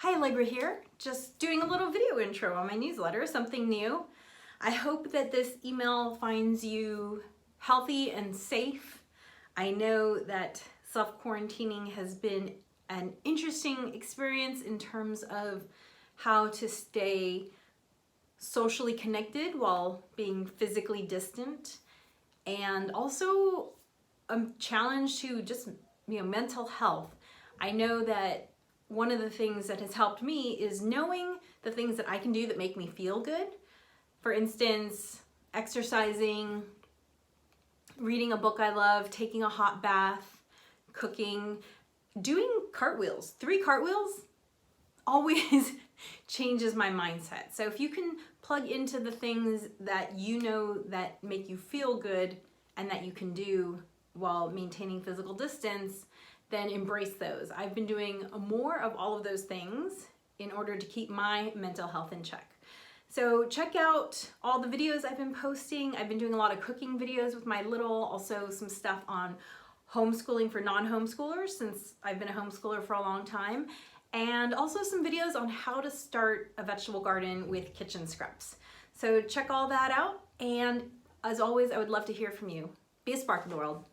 Hi, Alegre here. Just doing a little video intro on my newsletter, something new. I hope that this email finds you healthy and safe. I know that self-quarantining has been an interesting experience in terms of how to stay socially connected while being physically distant, and also a challenge to just mental health. I know that one of the things that has helped me is knowing the things that I can do that make me feel good. For instance, exercising, reading a book I love, taking a hot bath, cooking, doing cartwheels. 3 cartwheels always changes my mindset. So if you can plug into the things that you know that make you feel good and that you can do while maintaining physical distance, then embrace those. I've been doing more of all of those things in order to keep my mental health in check. So check out all the videos I've been posting. I've been doing a lot of cooking videos with my little, also some stuff on homeschooling for non-homeschoolers, since I've been a homeschooler for a long time, and also some videos on how to start a vegetable garden with kitchen scraps. So check all that out, and as always, I would love to hear from you. Be a spark in the world.